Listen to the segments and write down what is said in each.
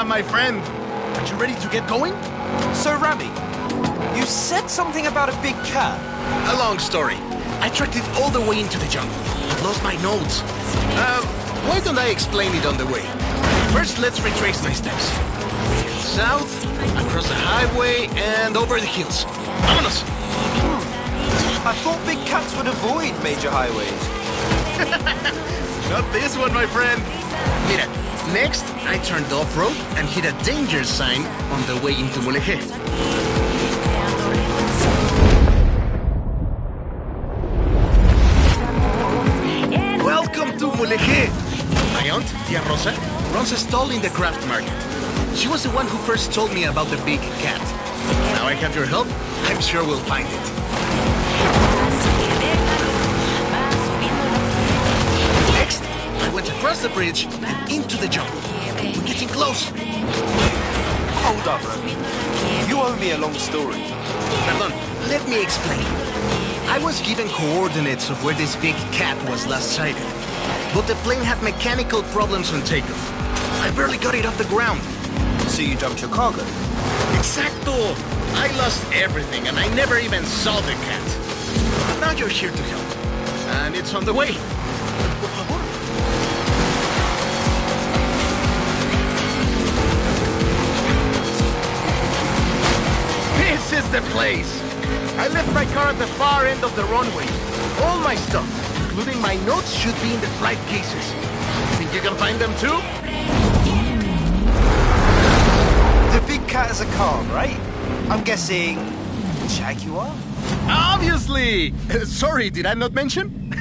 Rosa, my friend. Are you ready to get going? So, Rami, you said something about a big cat. A long story. I tracked it all the way into the jungle. I've lost my notes. Why don't I explain it on the way? First, let's retrace my steps. South, across the highway, and over the hills. Vámonos! I thought big cats would avoid major highways. Not this one, my friend. Mira, next, I turned off-road and hit a danger sign on the way into Mulegé. Welcome to Mulegé! My aunt, Tia Rosa, runs a stall in the craft market. She was the one who first told me about the big cat. Now I have your help, I'm sure we'll find it. Next, I went across the bridge and into the jungle. We're getting close. Hold up, Rami. You owe me a long story. Pardon, let me explain. I was given coordinates of where this big cat was last sighted. But the plane had mechanical problems on takeoff. I barely got it off the ground. So you dumped your cargo? Exacto! I lost everything and I never even saw the cat. But now you're here to help. And it's on the way. Por favor. This is the place! I left my car at the far end of the runway. All my stuff, including my notes, should be in the flight cases. Think you can find them too? The big cat is a car, right? I'm guessing Jaguar? Obviously! Sorry, did I not mention?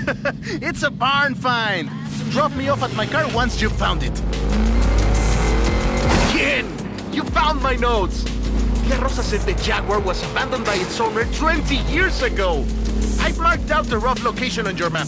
It's a barn find. Drop me off at my car once you've found it. Again! You found my notes! Tia Rosa said the Jaguar was abandoned by its owner 20 years ago. I've marked out the rough location on your map.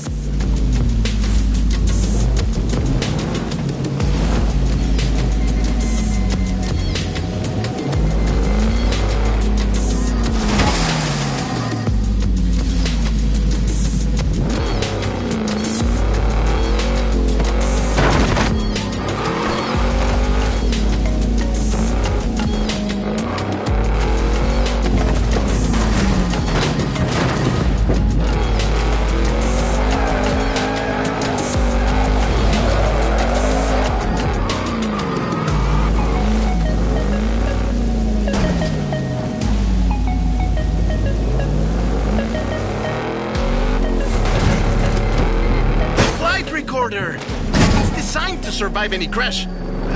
It's designed to survive any crash.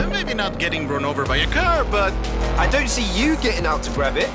Maybe not getting run over by a car, but... I don't see you getting out to grab it.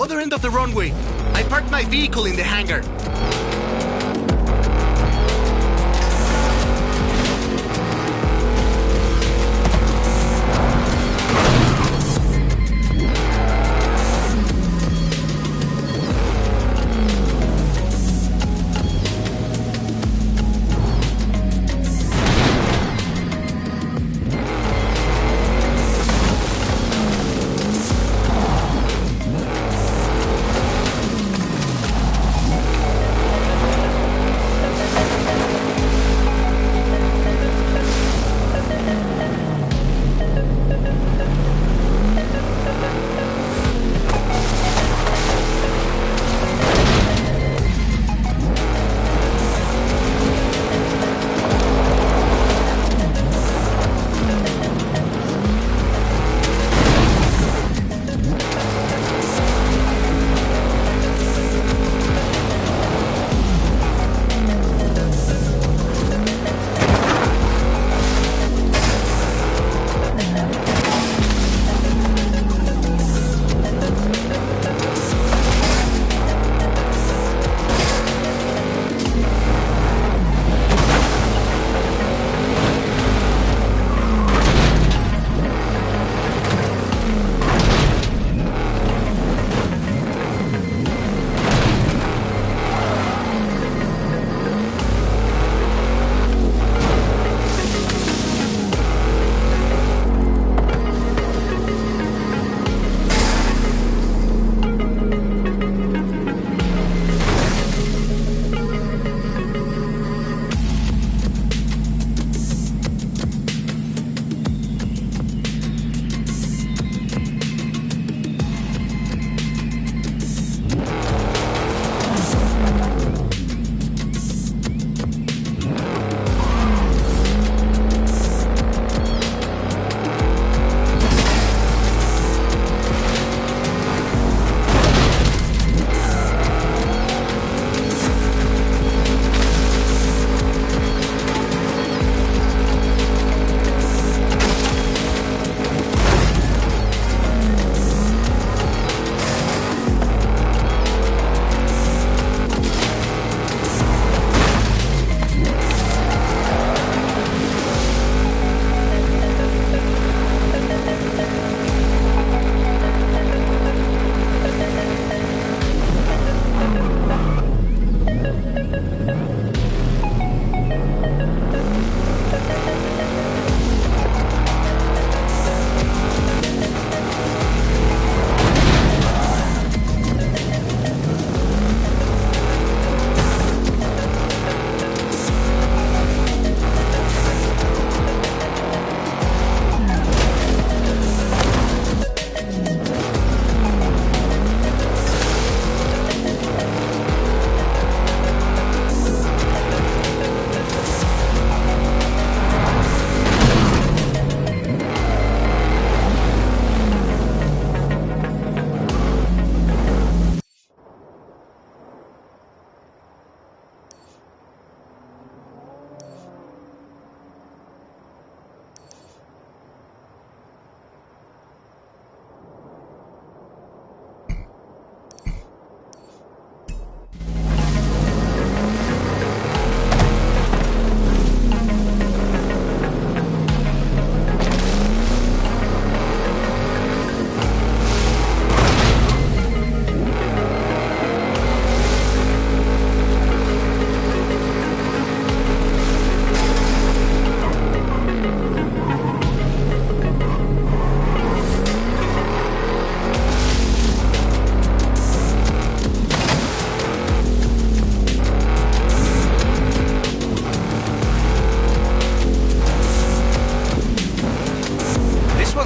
Other end of the runway. I parked my vehicle in the hangar.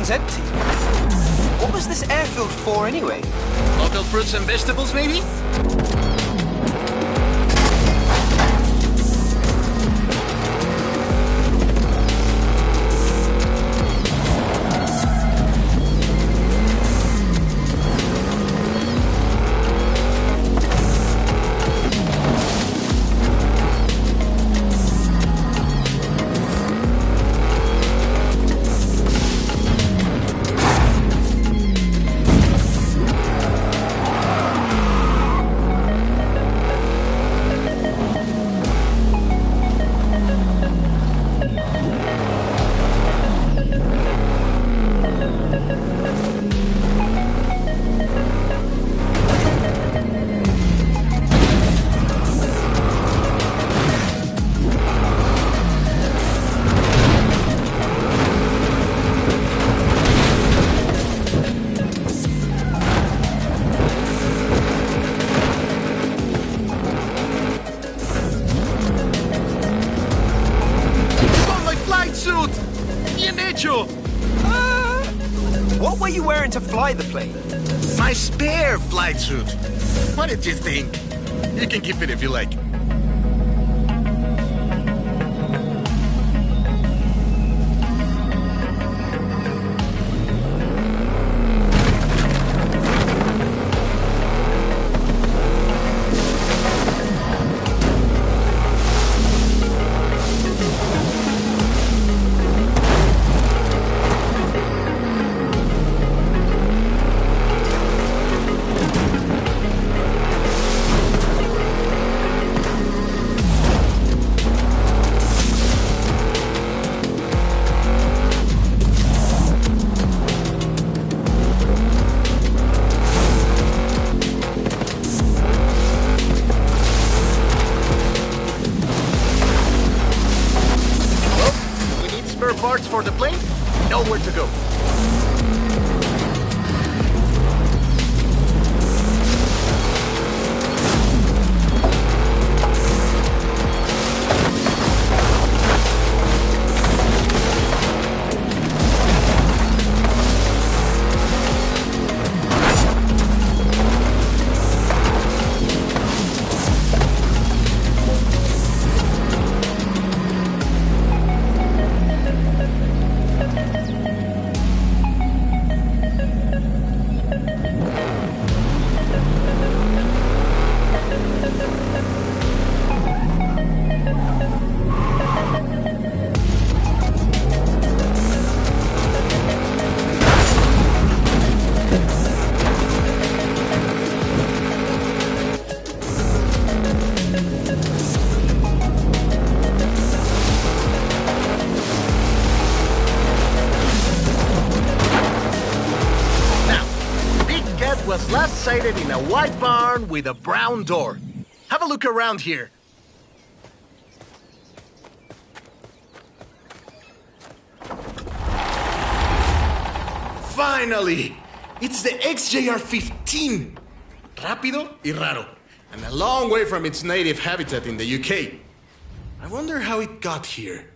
one's empty. What was this airfield for anyway? Local fruits and vegetables, maybe? What were you wearing to fly the plane? My spare flight suit. What did you think? You can keep it if you like. Parts for the plane, nowhere to go. Was last sighted in a white barn with a brown door. Have a look around here. Finally! It's the XJR-15. Rápido y raro. And a long way from its native habitat in the UK. I wonder how it got here.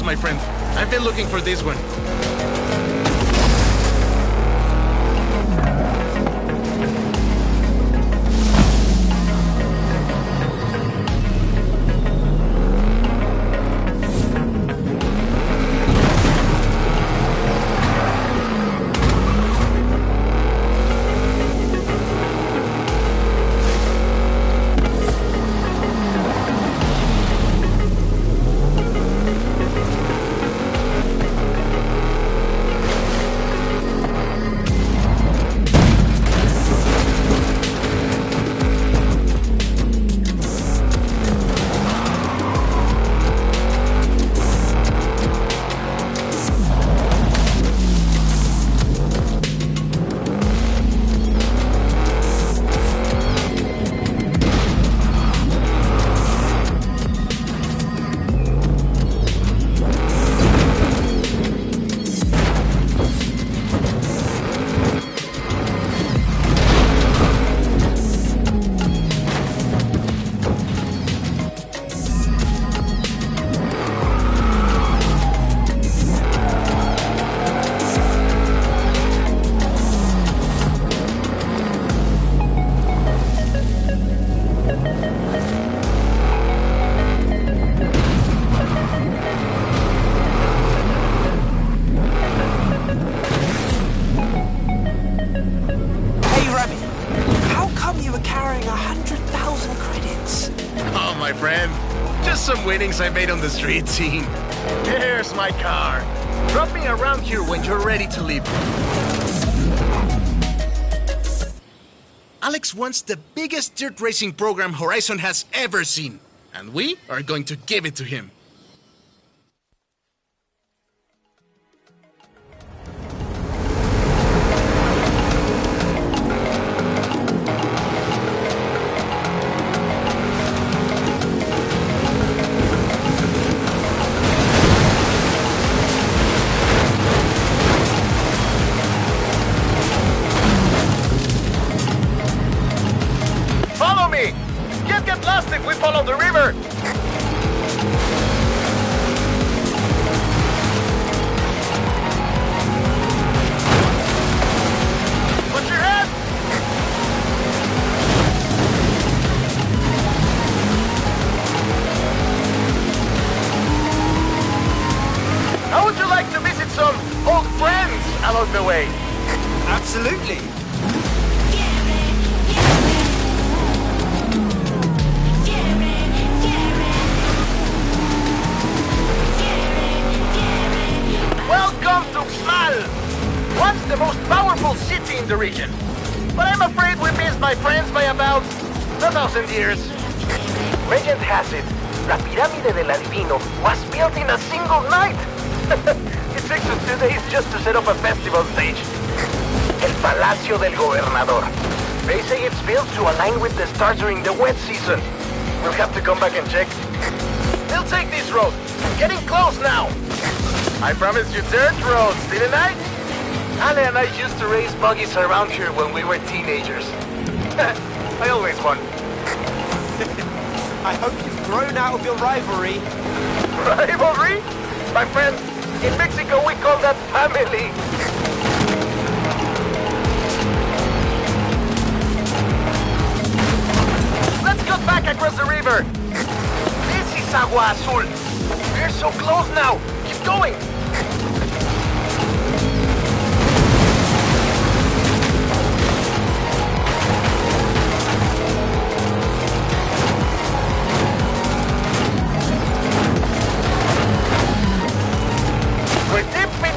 Yes, my friend. I've been looking for this one. Some winnings I made on the street scene. Here's my car. Drop me around here when you're ready to leave. Alex wants the biggest dirt racing program Horizon has ever seen. And we are going to give it to him. Get lost if we follow the river! Watch your head! How would you like to visit some old friends along the way? Absolutely. Once the most powerful city in the region. But I'm afraid we missed my friends by about 1,000 years. Legend has it, La Pirámide del Adivino was built in a single night. It takes us 2 days just to set up a festival stage. El Palacio del Gobernador. They say it's built to align with the stars during the wet season. We'll have to come back and check. We'll take this road. Getting close now. I promised you dirt roads, didn't I? Ale and I used to race buggies around here when we were teenagers. I always won. I hope you've grown out of your rivalry. Rivalry? My friend, in Mexico we call that family. Let's go back across the river. This is Agua Azul. We're so close now. Keep going.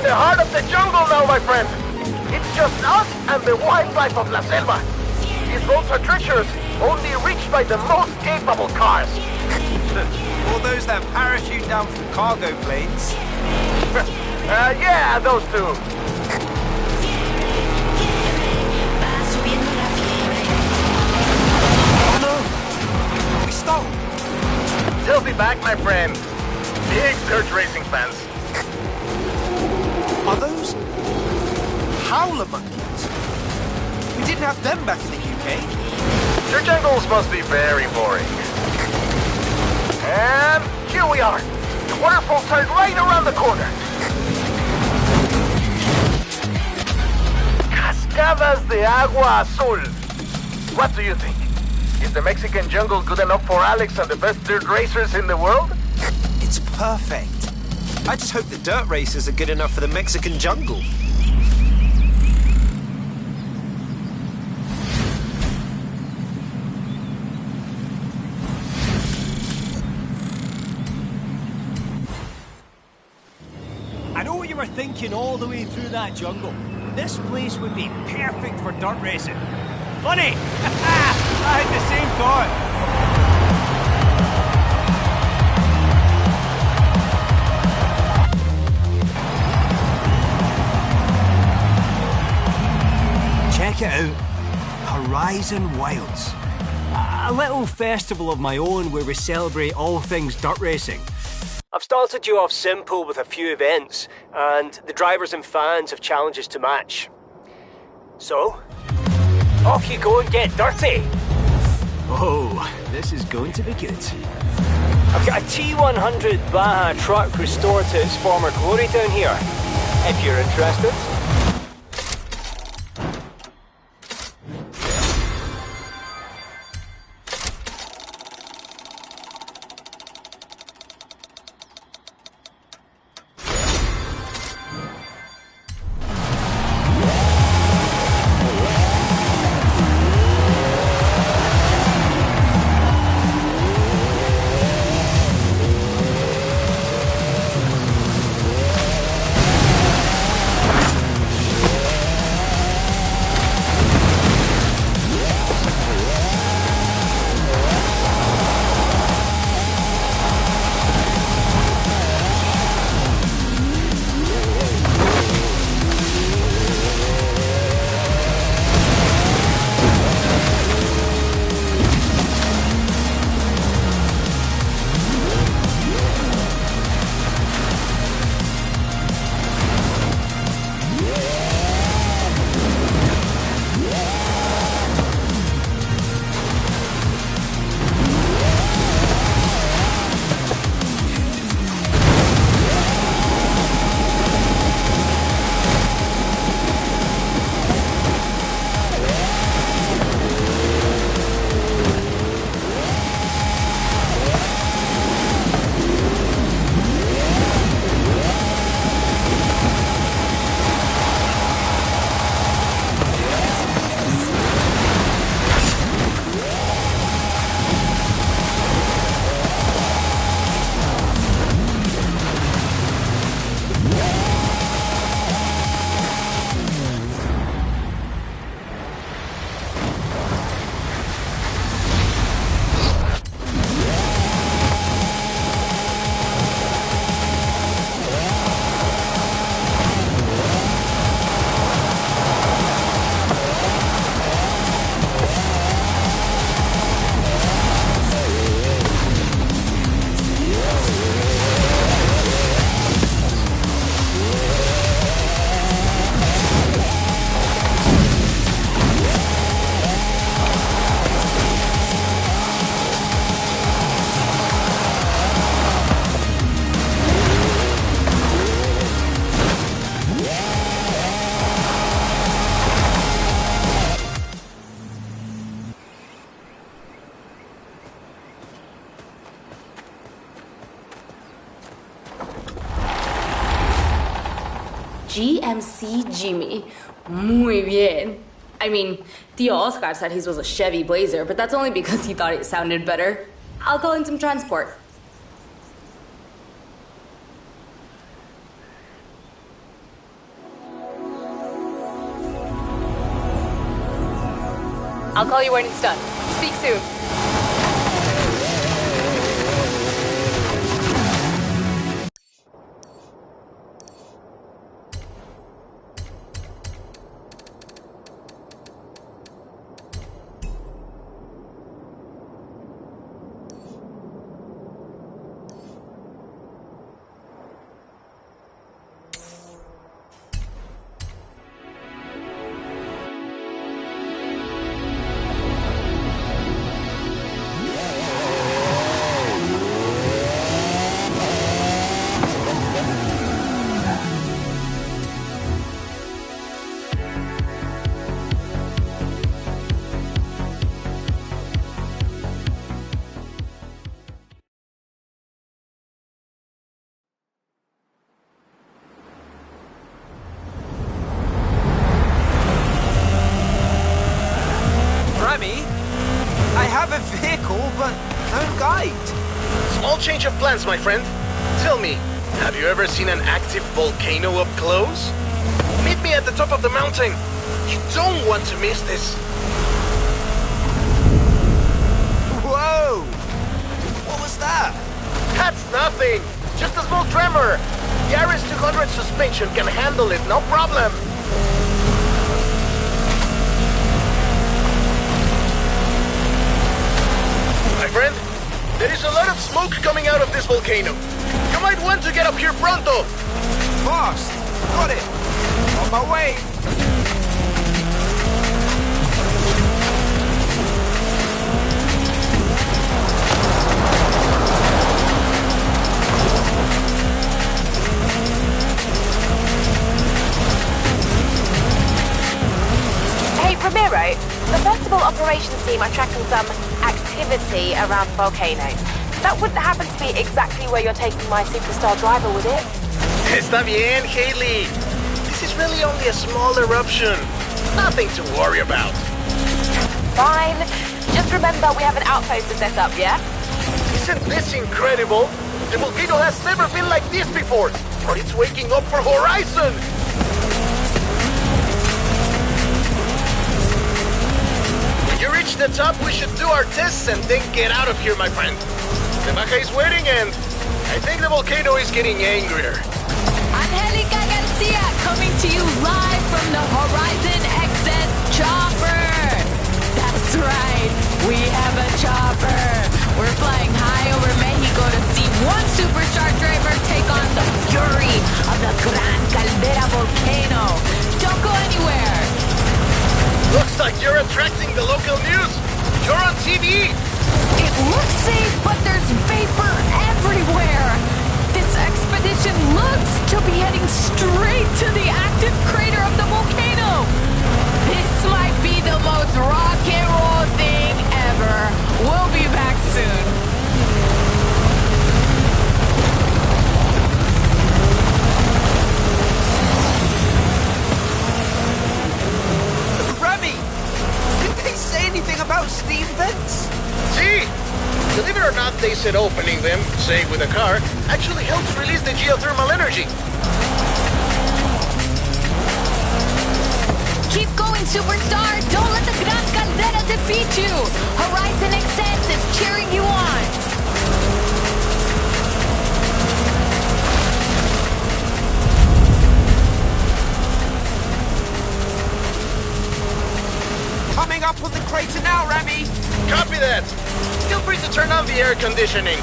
The heart of the jungle now, my friend. It's just us and the wildlife of La Selva. These roads are treacherous, only reached by the most capable cars. Or those that parachute down from cargo planes. Yeah, those two. Oh no! We stopped! They'll be back, my friend. Big dirt racing fans. Are those howler monkeys? We didn't have them back in the UK. Your jungles must be very boring. And here we are. The Waterfall's right around the corner. Cascadas de Agua Azul. What do you think? Is the Mexican jungle good enough for Alex and the best dirt racers in the world? It's perfect. I just hope the dirt racers are good enough for the Mexican jungle. I know what you were thinking all the way through that jungle. This place would be perfect for dirt racing. Funny! I had the same thought. Check it out. Horizon Wilds. A little festival of my own where we celebrate all things dirt racing. I've started you off simple with a few events, and the drivers and fans have challenges to match. So, off you go and get dirty! Oh, this is going to be good. I've got a T100 Baja truck restored to its former glory down here, if you're interested. GMC Jimmy. Muy bien. I mean, Tio Oscar said his was a Chevy Blazer, but that's only because he thought it sounded better. I'll call in some transport. I'll call you when it's done. Speak soon. guide. Small change of plans, my friend. Tell me, have you ever seen an active volcano up close? Meet me at the top of the mountain. You don't want to miss this. Whoa! What was that? That's nothing. Just a small tremor. The RS-200 suspension can handle it, no problem. My friend, there is a lot of smoke coming out of this volcano. You might want to get up here pronto. Fast! Got it! On my way! Hey, Ramiro, the festival operations team are tracking some activity around the volcano. That wouldn't happen to be exactly where you're taking my superstar driver, would it? Está bien, Haley. This is really only a small eruption. Nothing to worry about. Fine. Just remember we have an outpost to set up, yeah? Isn't this incredible? The volcano has never been like this before, but it's waking up for Horizon! When you reach the top, we should do our tests and then get out of here, my friend. The Baja is waiting and I think the volcano is getting angrier. Angelica Garcia coming to you live from the Horizon XS chopper. That's right, we have a chopper. We're flying high over Mexico to see one superstar driver take on the fury of the Gran Caldera volcano. Don't go anywhere. Looks like you're attracting the local news. You're on TV. It looks safe, but there's vapor everywhere. This expedition looks to be heading straight to the active crater of the volcano. This might be the most rock and roll thing ever. We'll be back soon. Remy! Did they say anything about steam vents? See? Believe it or not, they said opening them, say with a car, actually helps release the geothermal energy. Keep going, superstar. Don't let the Gran Caldera defeat you. Horizon XS is cheering you on. Coming up on the crater now, Remy! Copy that. Feel free to turn on the air conditioning.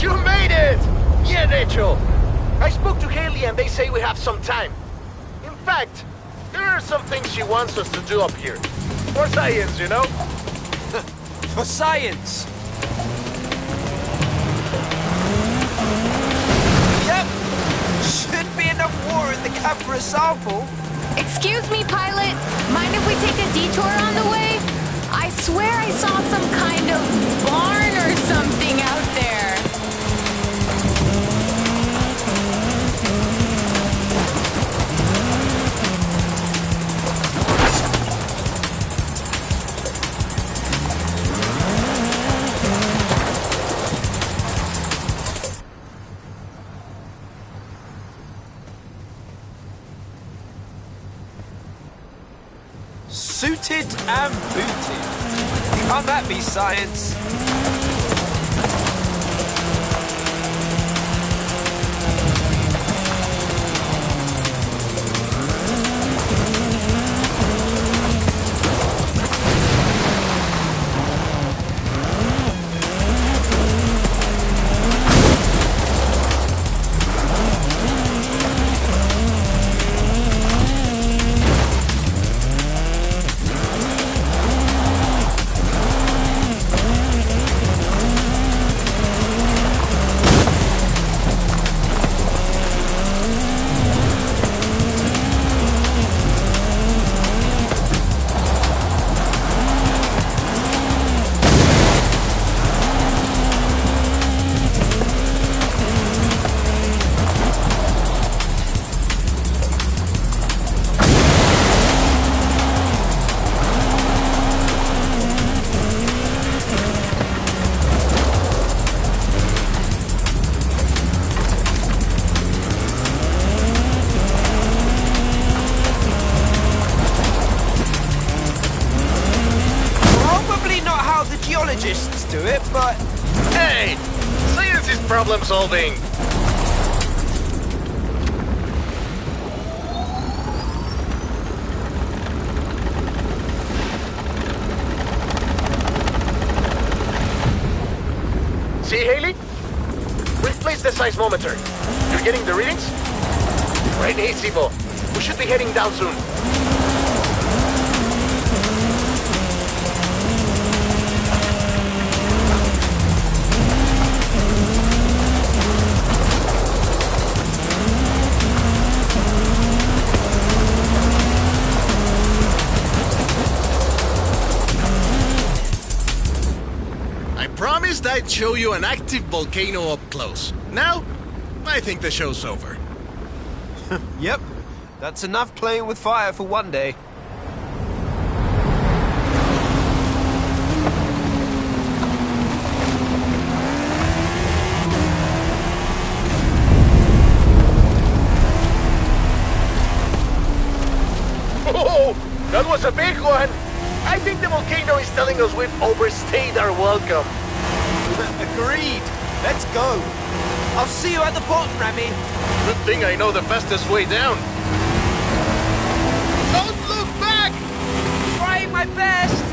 You made it! Bien hecho! I spoke to Haley and they say we have some time. In fact, there are some things she wants us to do up here. For science, you know? For science! Yep! Should be enough water in the cap for a sample. Excuse me, pilot. Mind if we take a detour on the way? I swear I saw some kind of barn or something out there. Suited and booted. Can't that be science? problem solving. See, Haley? We've placed the seismometer. You're getting the readings? Right, easy, Bo. We should be heading down soon. I promised I'd show you an active volcano up close. Now, I think the show's over. Yep, that's enough playing with fire for one day. Oh, that was a big one! I think the volcano is telling us we've overstayed our welcome. Agreed. Let's go. I'll see you at the bottom, Remy. Good thing I know the fastest way down. Don't look back! Trying my best.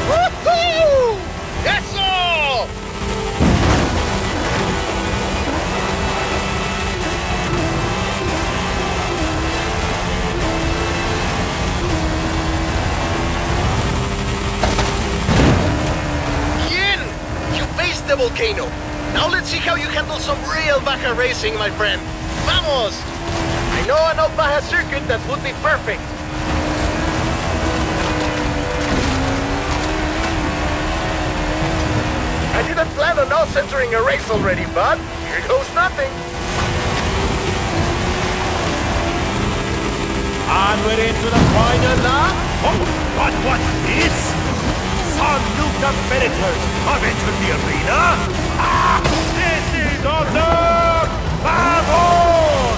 Woohoo! That's all! Yin! You faced the volcano. Now let's see how you handle some real Baja racing, my friend. Vamos! I know an old Baja circuit that would be perfect. I didn't plan on us entering a race already, but here goes nothing. And we're into the final lap. Oh, but what's this? Some new competitors have entered the arena. Ah, this is awesome! Vamos!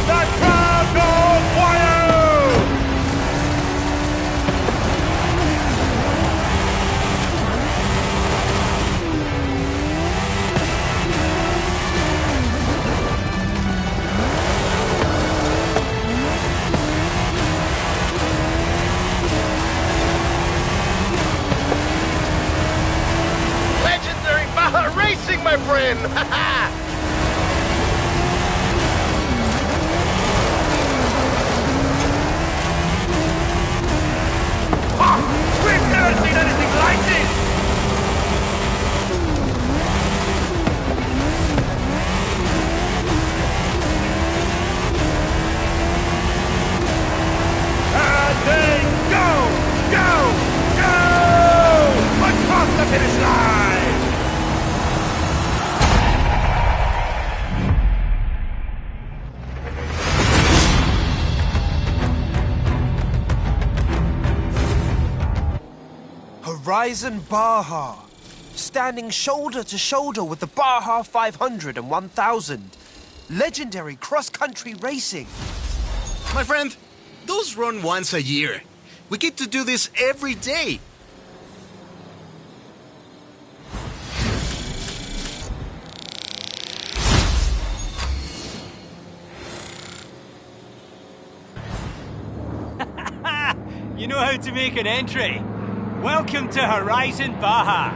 The crowd goes wild! Legendary Baja racing, my friend! We've never seen anything like this! And they go across the finish line! Horizon Baja. Standing shoulder to shoulder with the Baja 500 and 1000. Legendary cross-country racing. My friend, those run once a year. We get to do this every day. You know how to make an entry. Welcome to Horizon Baja.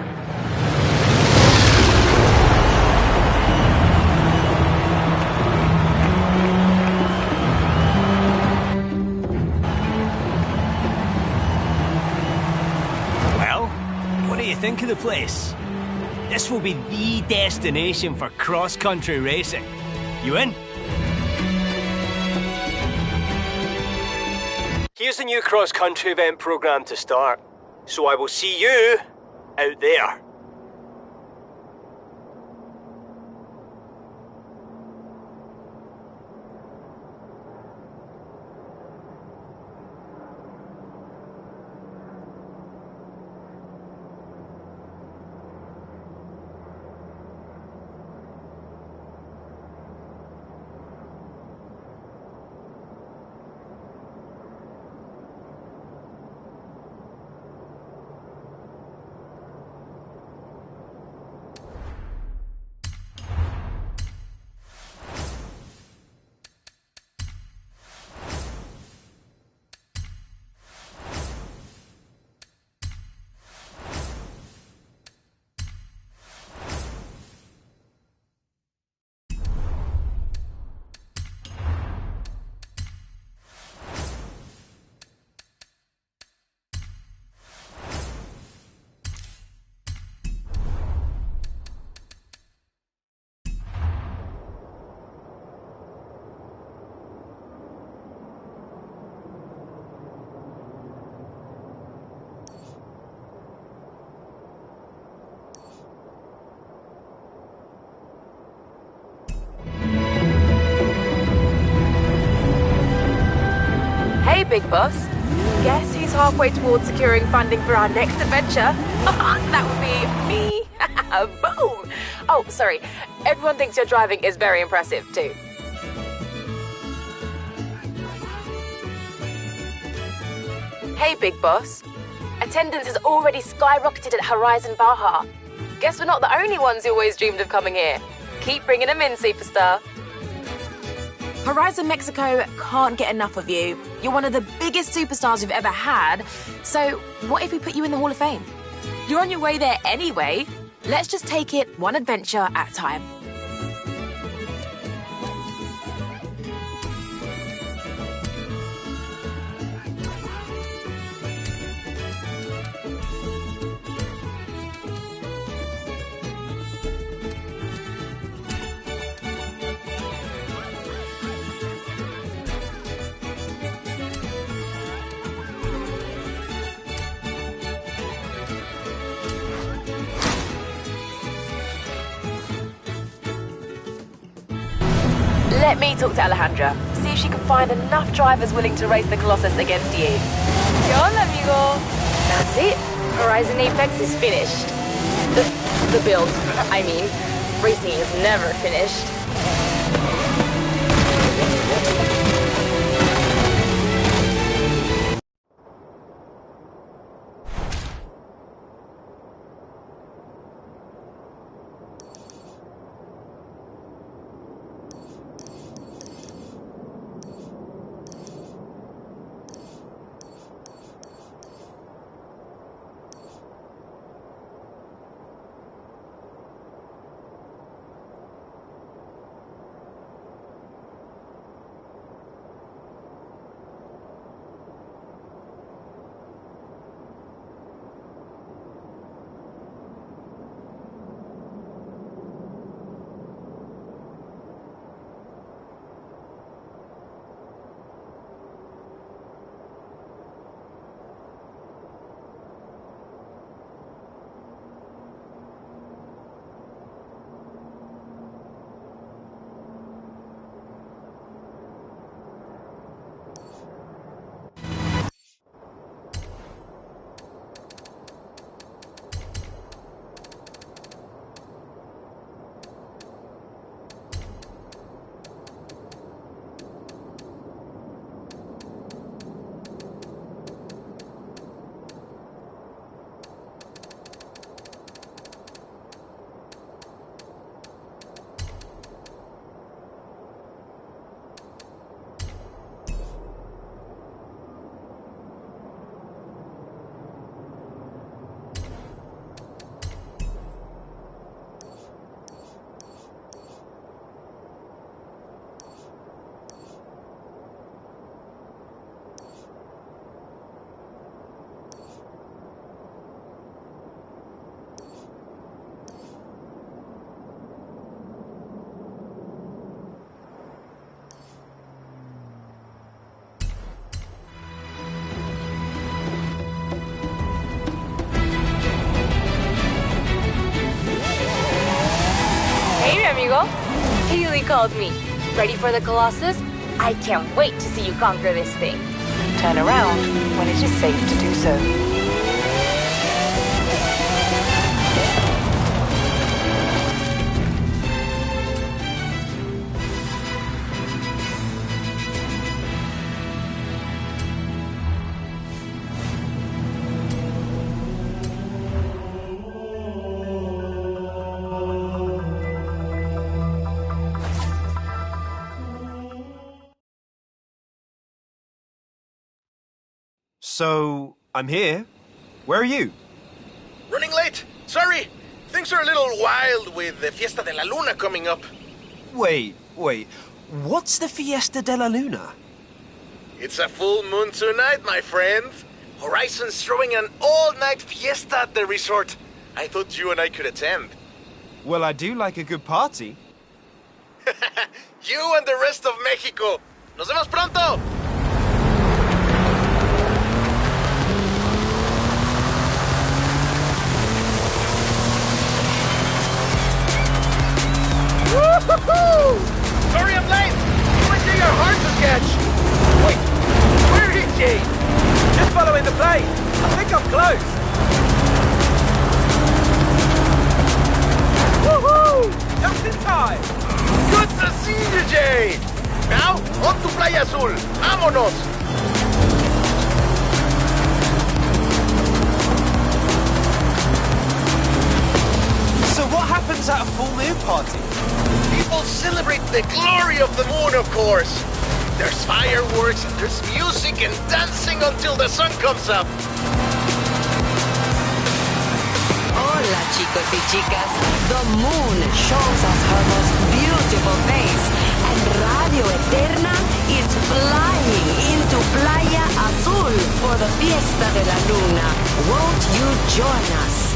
Well, what do you think of the place? This will be the destination for cross-country racing. You in? Here's the new cross-country event program to start. So I will see you out there. Big Boss. Guess who's halfway towards securing funding for our next adventure? That would be me. Boom! Oh, sorry. Everyone thinks your driving is very impressive, too. Hey, Big Boss. Attendance has already skyrocketed at Horizon Baja. Guess we're not the only ones who always dreamed of coming here. Keep bringing them in, superstar. Horizon Mexico can't get enough of you. You're one of the biggest superstars we've ever had. So what if we put you in the Hall of Fame? You're on your way there anyway. Let's just take it one adventure at a time. Let me talk to Alejandra, see if she can find enough drivers willing to race the Colossus against you. ¿Qué onda, amigo? That's it. Horizon Apex is finished. The build, I mean. Racing is never finished. Haley called me. Ready for the Colossus? I can't wait to see you conquer this thing. Turn around when it is safe to do so. So, I'm here. Where are you? Running late. Sorry. Things are a little wild with the Fiesta de la Luna coming up. Wait. What's the Fiesta de la Luna? It's a full moon tonight, my friend. Horizon's throwing an all-night fiesta at the resort. I thought you and I could attend. Well, I do like a good party. You and the rest of Mexico. Nos vemos pronto! Woo-hoo-hoo! Sorry I'm late! You went to your heart to catch! Wait, where is Luigi! Just following the plane. I think I'm close. Woohoo! Just in time. Good to see you, Jay! Now, on to Playa Azul. Vámonos! So what happens at a full moon party? People celebrate the glory of the moon, of course. There's fireworks, and there's music and dancing until the sun comes up. Hola, chicos y chicas. The moon shows us her most beautiful face, and Radio Eterna is flying into Playa Azul for the Fiesta de la Luna. Won't you join us?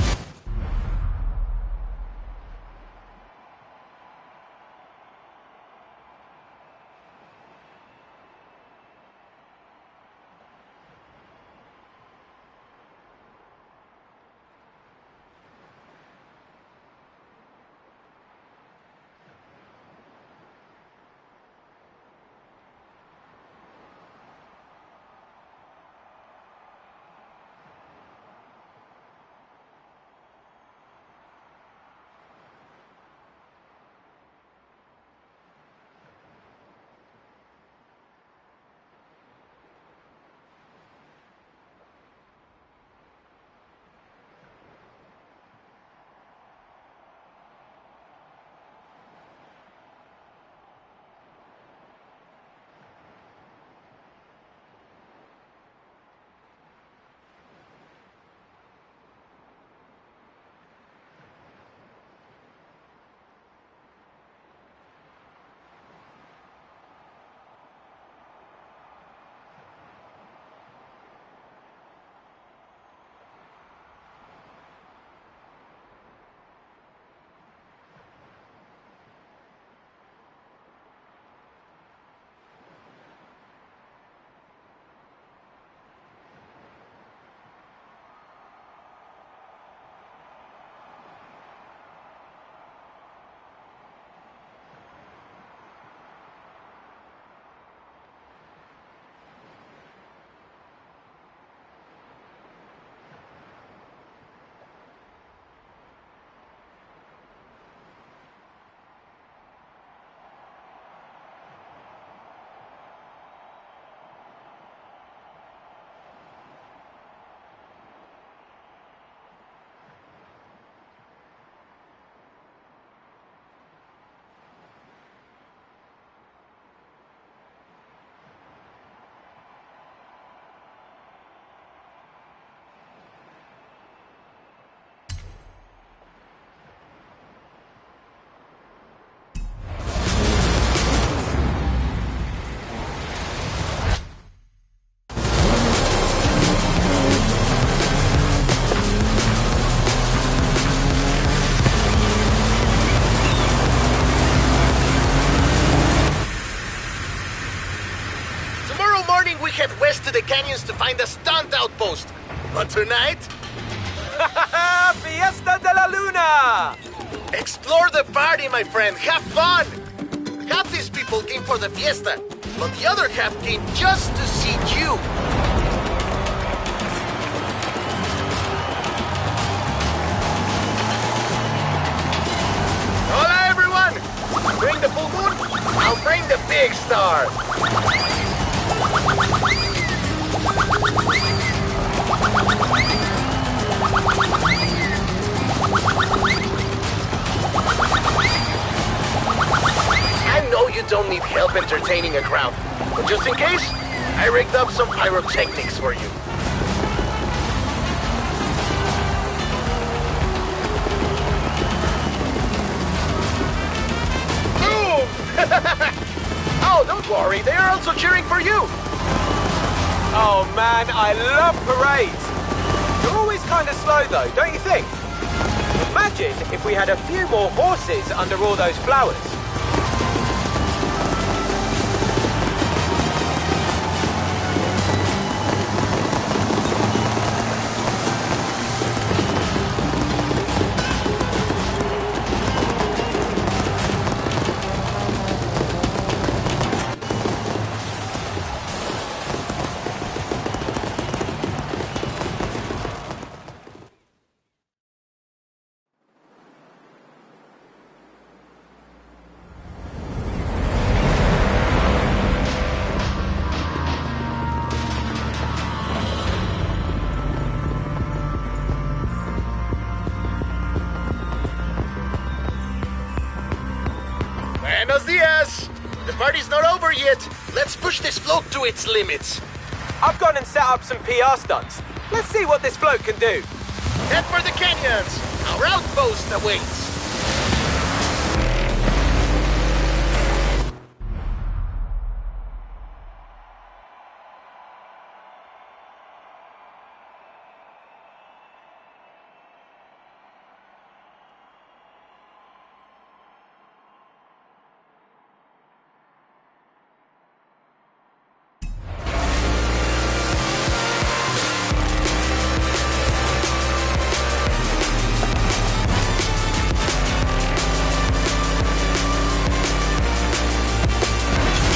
head west to the canyons to find a stunt outpost. But tonight... Fiesta de la Luna! Explore the party, my friend. Have fun! Half these people came for the fiesta, but the other half came just to see you. Hola, everyone! Bring the full moon, I'll bring the big star. I know you don't need help entertaining a crowd, but just in case, I rigged up some pyrotechnics for you. Boom! Oh, don't worry, they are also cheering for you. Oh man, I love parades. They're always kind of slow though, don't you think? Imagine if we had a few more horses under all those flowers. Buenos dias! The party's not over yet. Let's push this float to its limits. I've gone and set up some PR stunts. Let's see what this float can do. Head for the canyons. Our outpost awaits.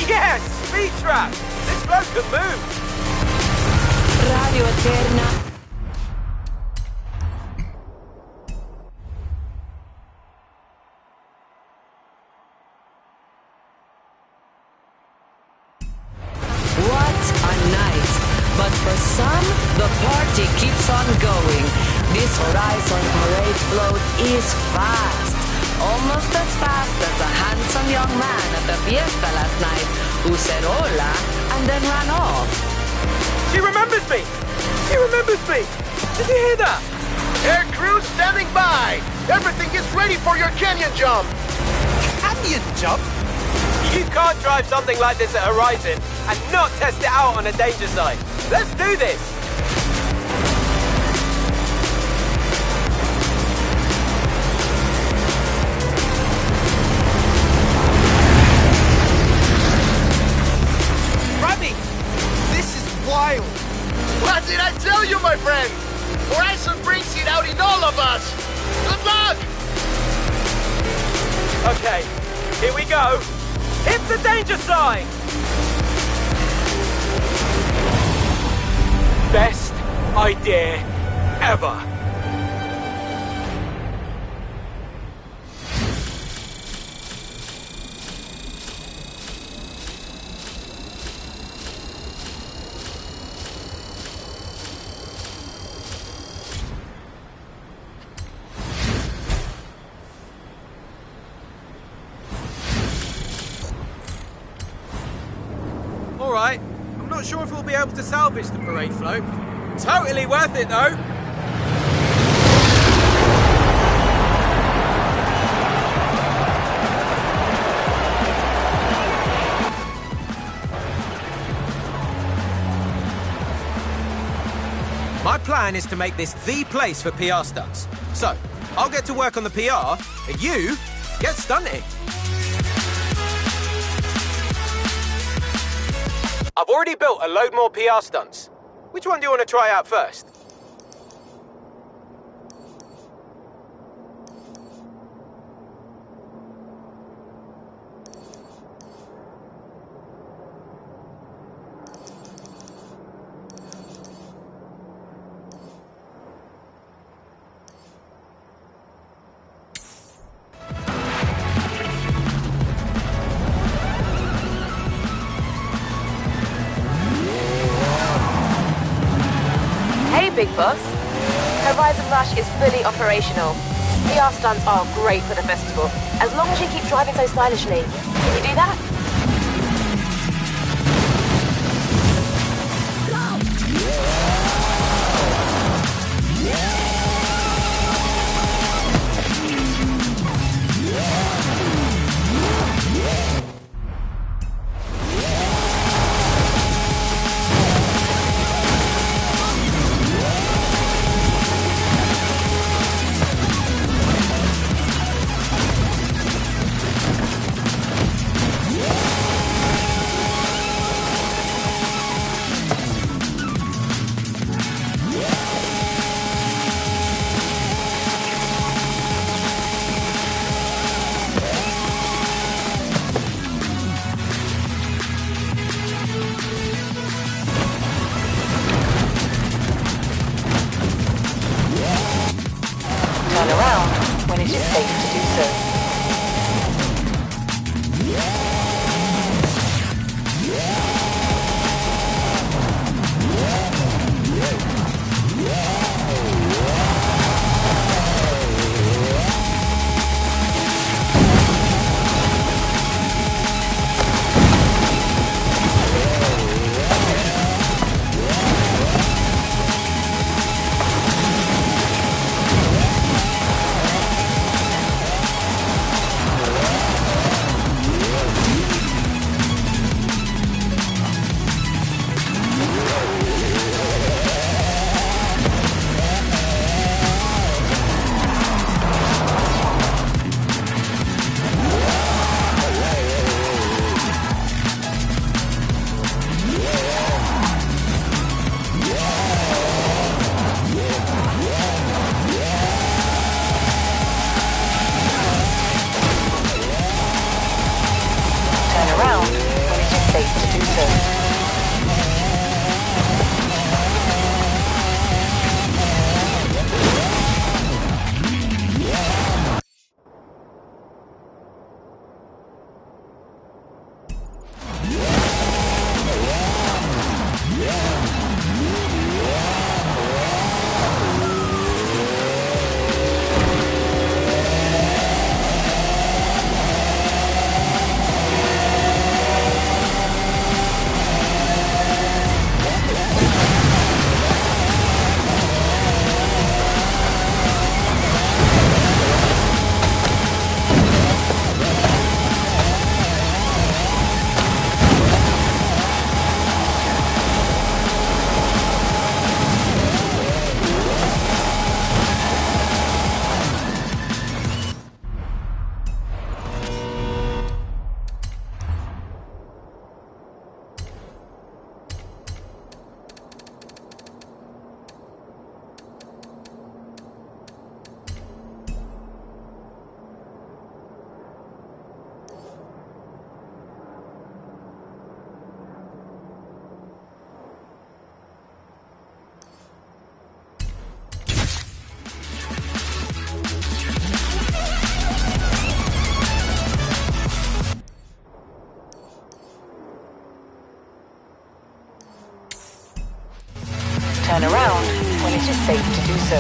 Yes! Speed trap! This float can move! Radio Eterna. What a night! But for some, the party keeps on going. This Horizon Parade float is fast. Almost as fast as the handsome young man at the fiesta last night who said hola and then ran off. She remembers me! She remembers me! Did you hear that? Air crew standing by. Everything is ready for your canyon jump. Canyon jump? You can't drive something like this at Horizon and not test it out on a danger zone. Let's do this! Rami! This is wild! What did I tell you, my friend? Horizon brings it out in all of us. Good luck! Okay, here we go. Hit the danger sign! Best idea ever. All right, I'm not sure if we'll be able to salvage the parade float. Totally worth it, though. My plan is to make this the place for PR stunts. So, I'll get to work on the PR, and you get stunting. I've already built a load more PR stunts. Which one do you want to try out first? Hey, Big Boss. Horizon Rush is fully operational. PR stunts are great for the festival, as long as you keep driving so stylishly. Can you do that? so.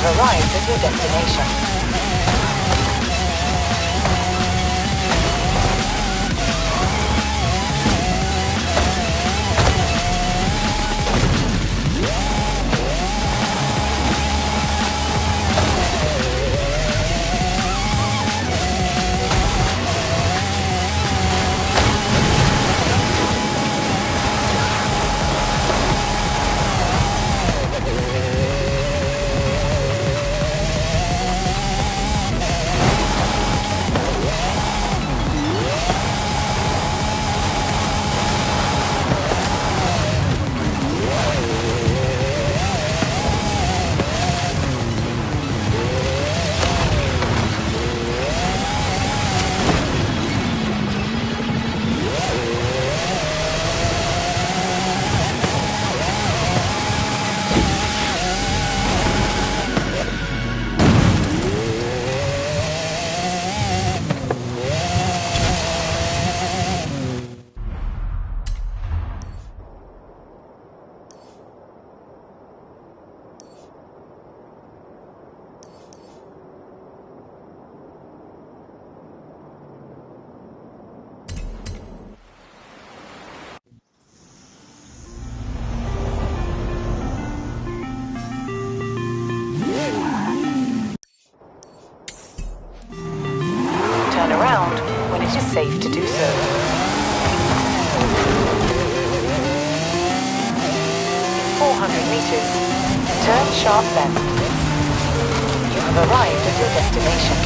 Arrived at your destination. Turn around when it is safe to do so. In 400 meters, turn sharp left. You have arrived at your destination.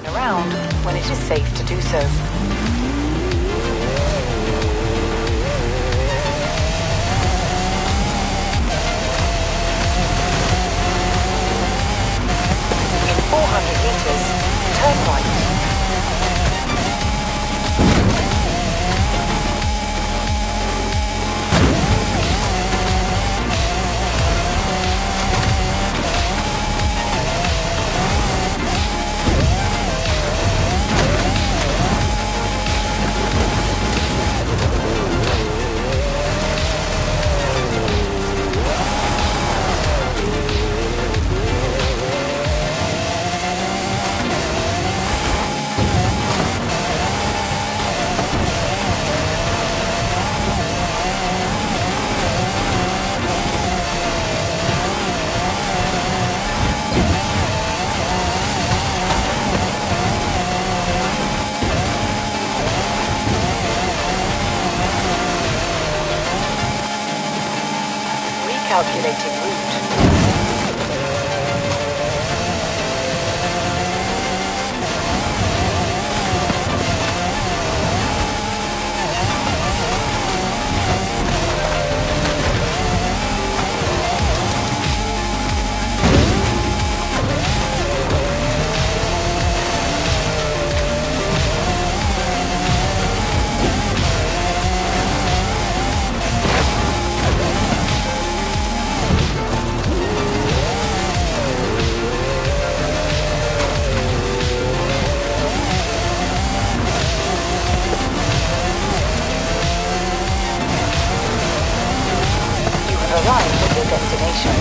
Around when it is safe to do so. In 400 meters, turn right. Calculating route. Arrived at your destination.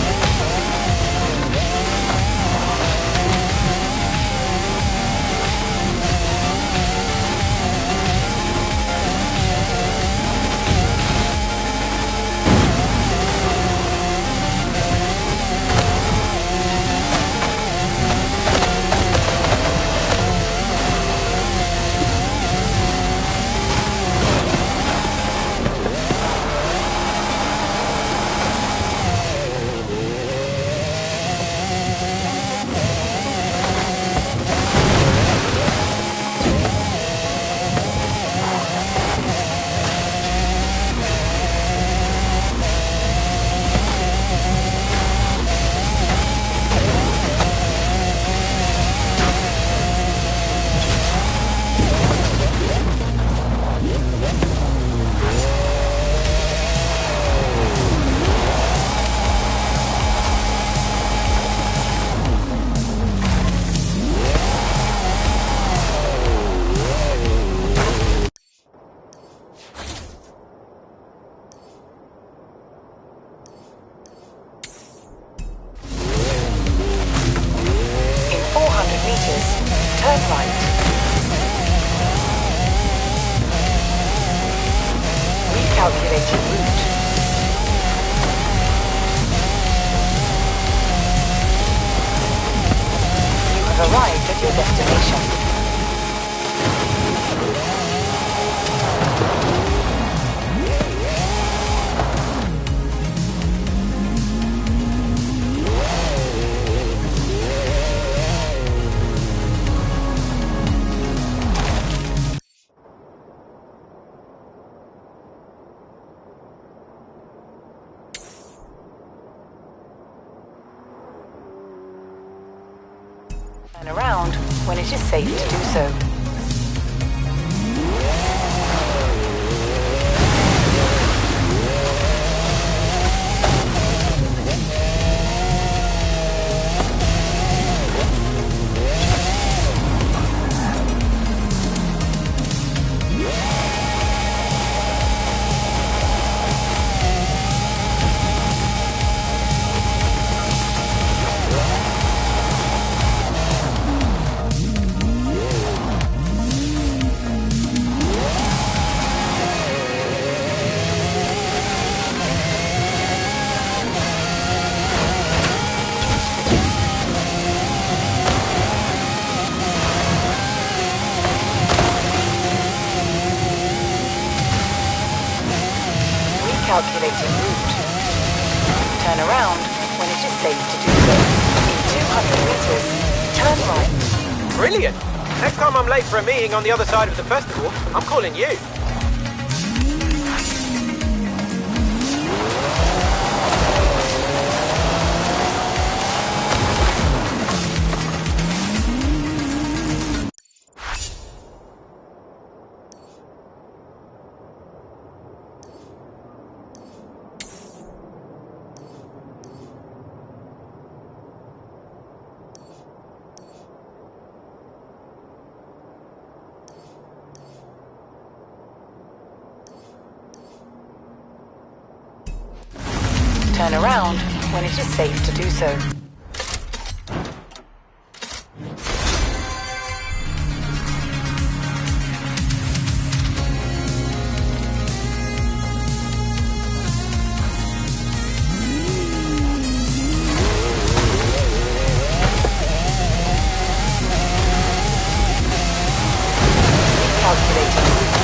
Recalculating route. You have arrived at your destination. Turn around when it is safe to do so. Recalculating route. Turn around when it is safe to do so. In 200 meters, turn right. Brilliant! Next time I'm late for a meeting on the other side of the festival, I'm calling you. Turn around when it is safe to do so. Recalculating route.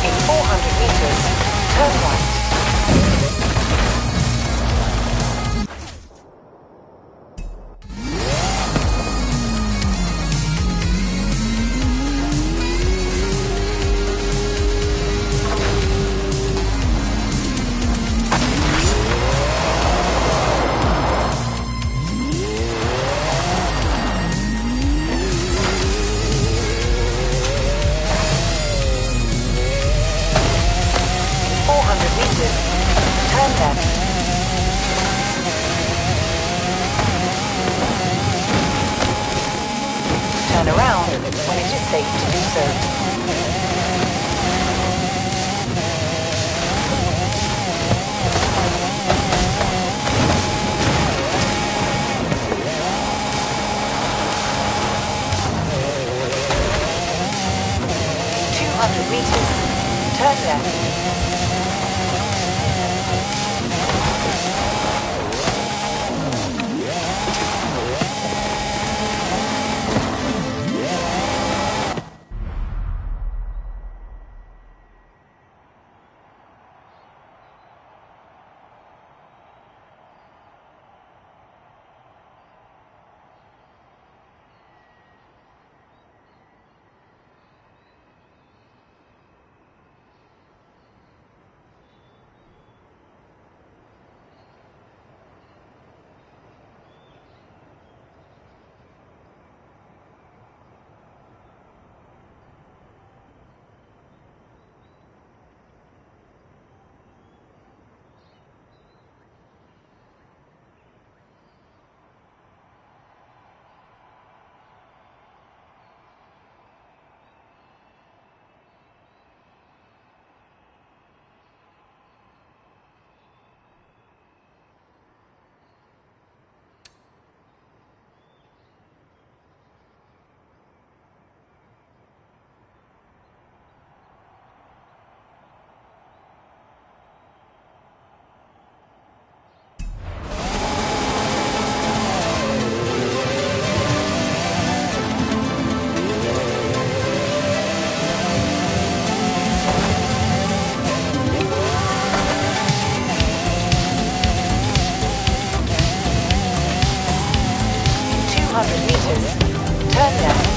In 400 meters, turn right. Turn left. Turn around when it is safe to do so. Meters. Turn left. 400 meters. Turn left.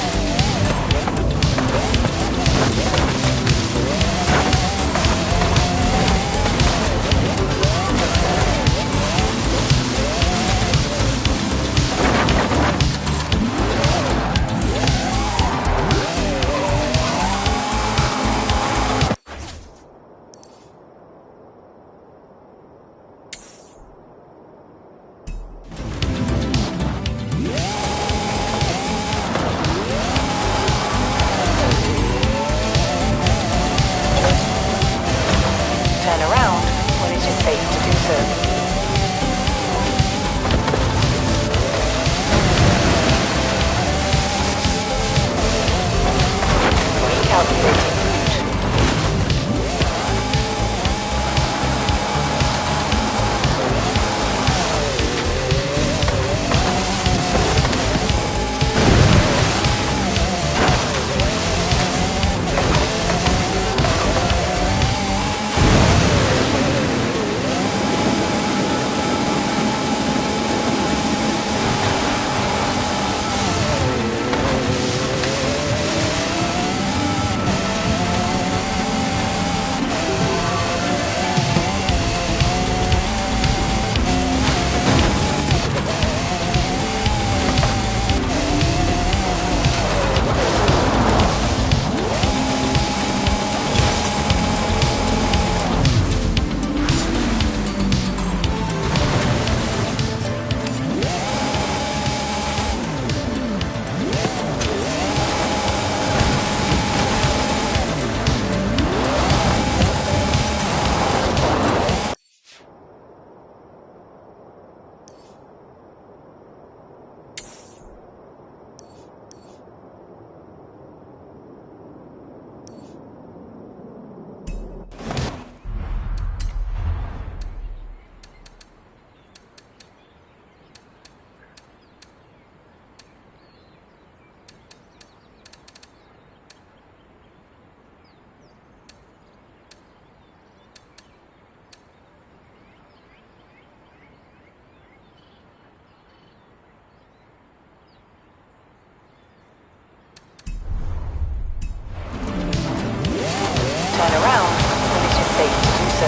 Turn around when it is safe to do so.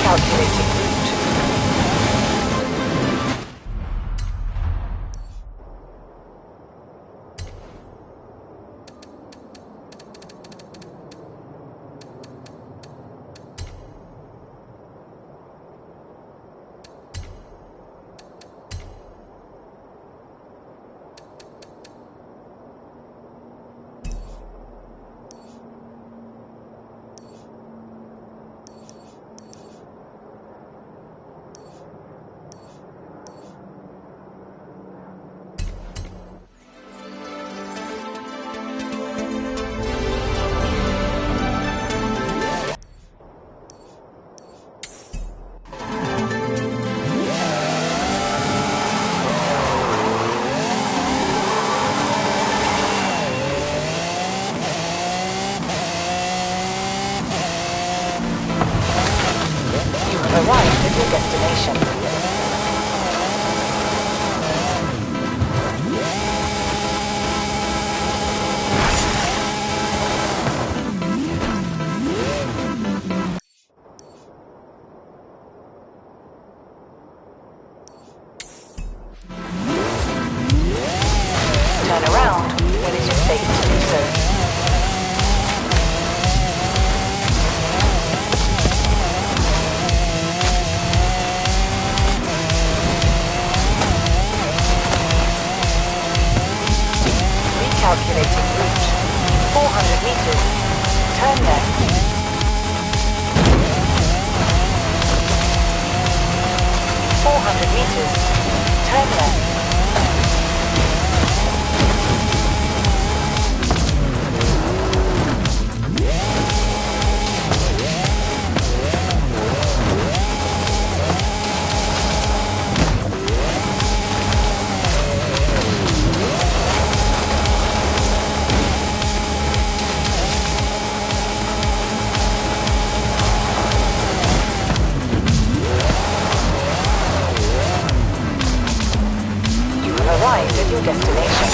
Calculating route. Arrived at your destination. Turn around when it is safe to do so. Calculating route. 400 meters. Turn left. 400 meters. Turn left. your destination.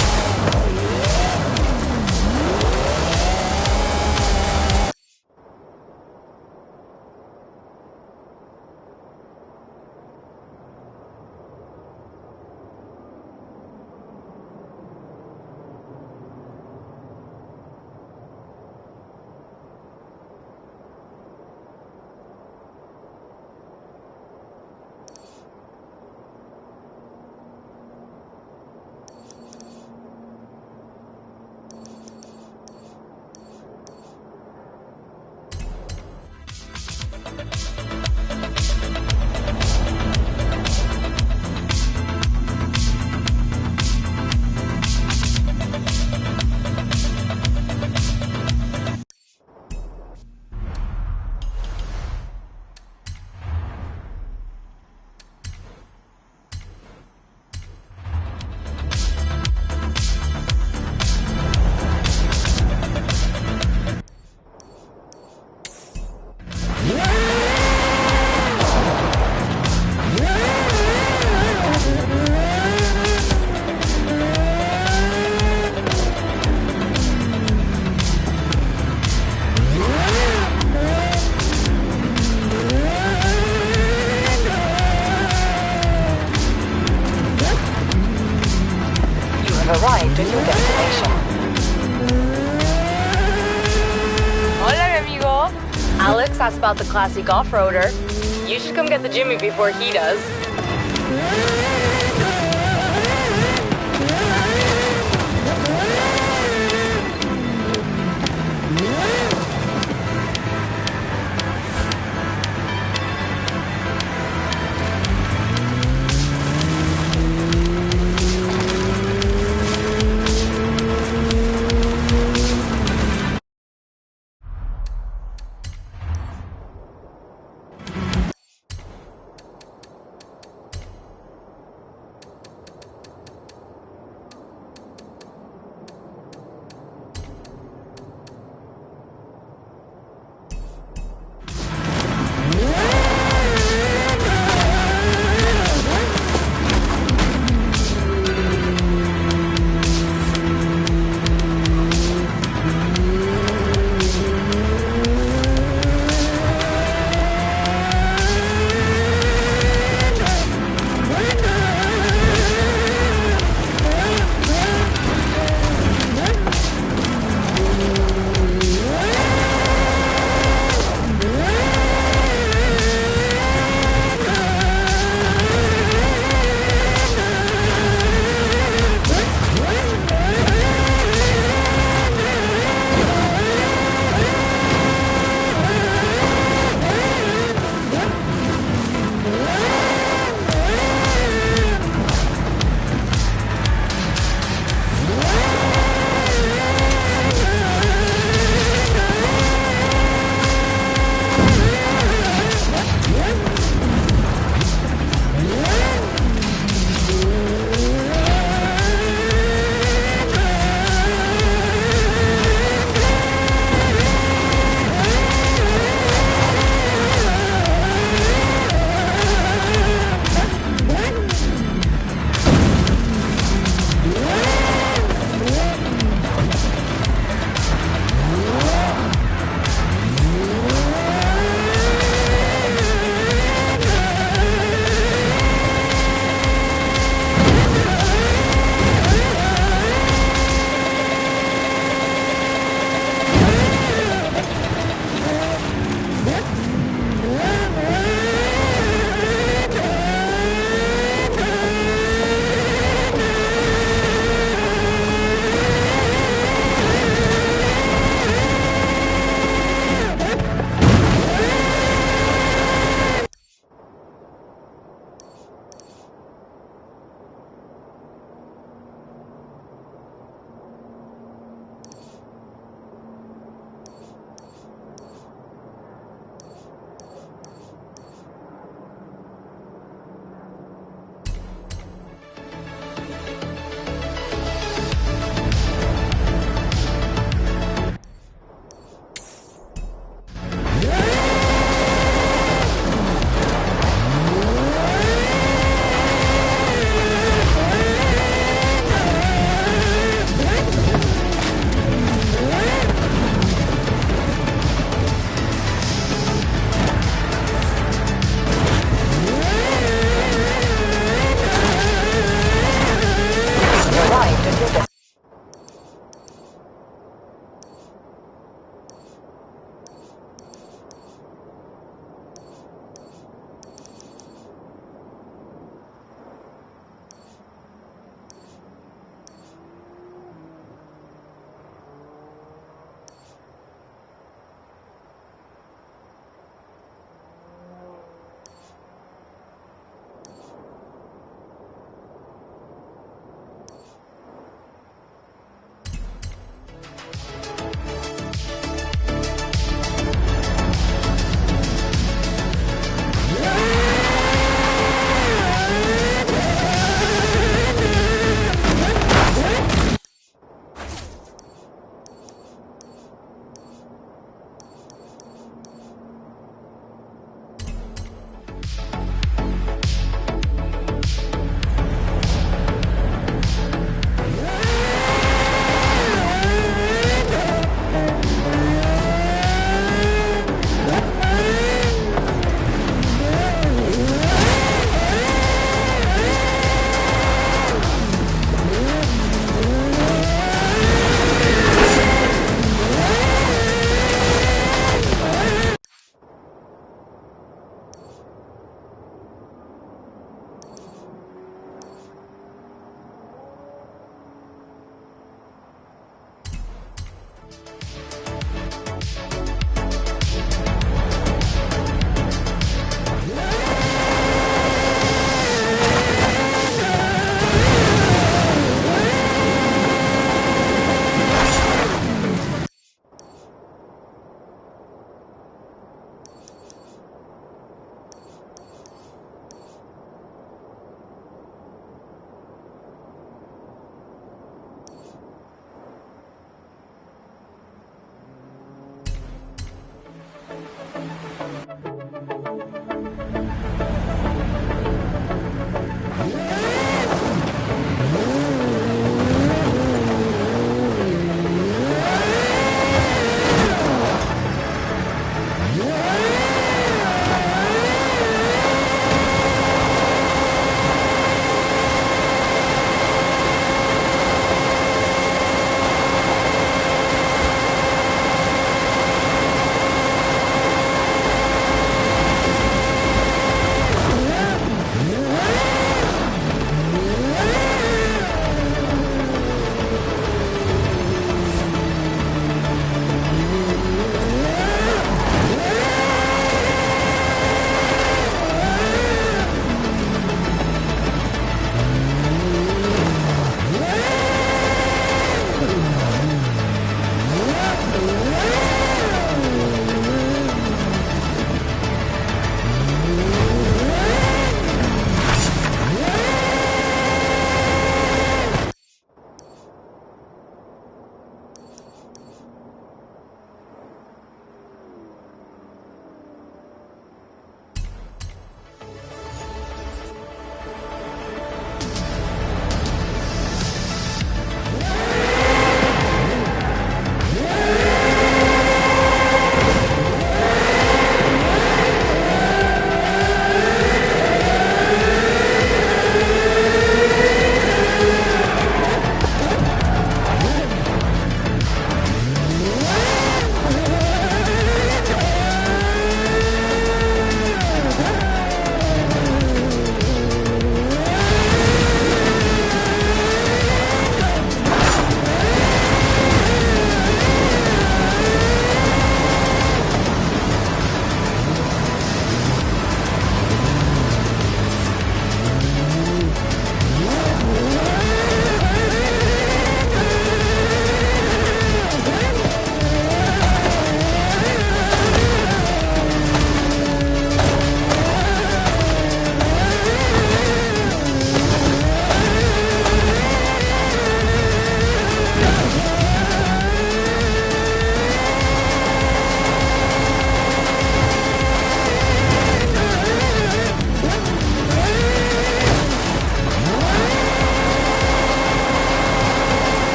Arrived at your destination. Hola, mi amigo. Alex asked about the classic off-roader. You should come get the Jimmy before he does.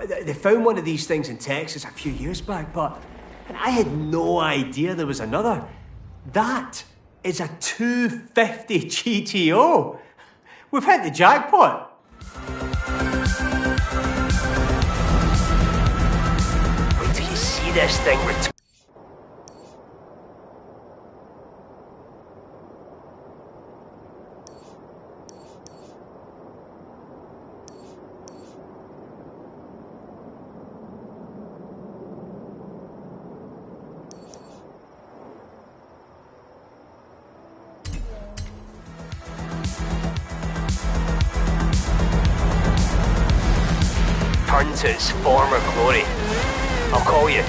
They found one of these things in Texas a few years back, and I had no idea there was another. That is a 250 GTO. We've hit the jackpot. Wait till you see this thing return. Turn to its former glory. I'll call you.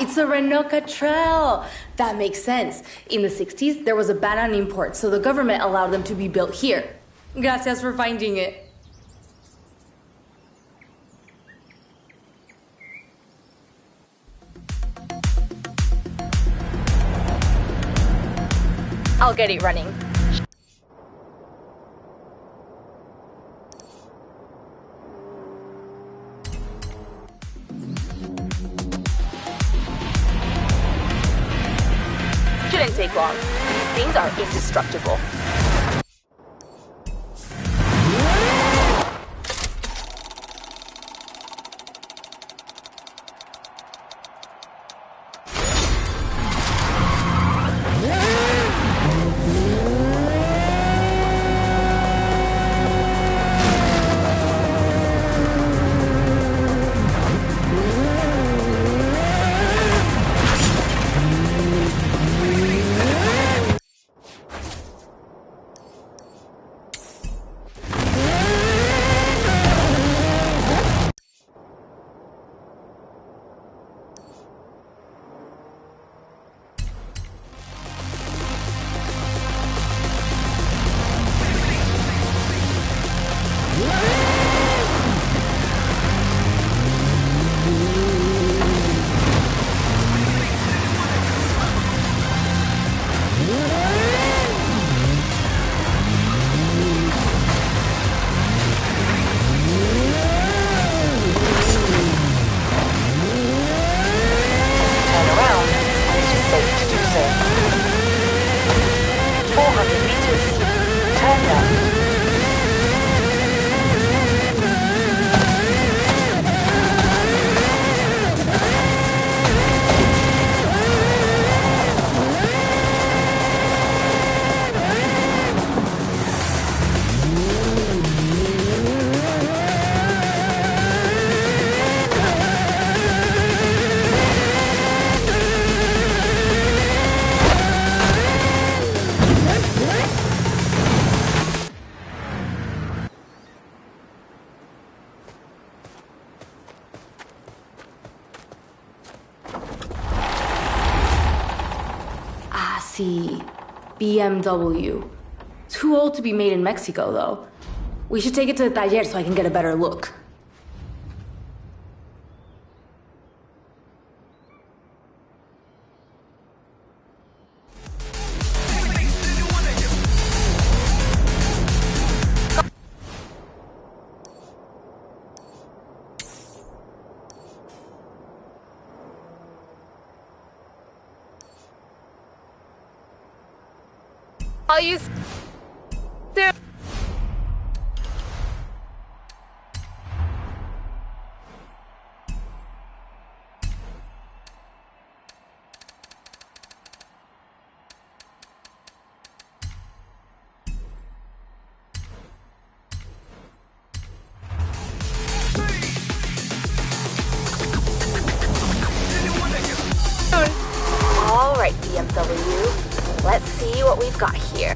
It's a Renault Catrel. That makes sense. In the 60s, there was a ban on imports, so the government allowed them to be built here. Gracias for finding it. I'll get it running. Shouldn't take long. These things are indestructible. see. BMW. Too old to be made in Mexico, though. We should take it to the taller so I can get a better look. I'll use... All right, BMW. Let's see what we've got here.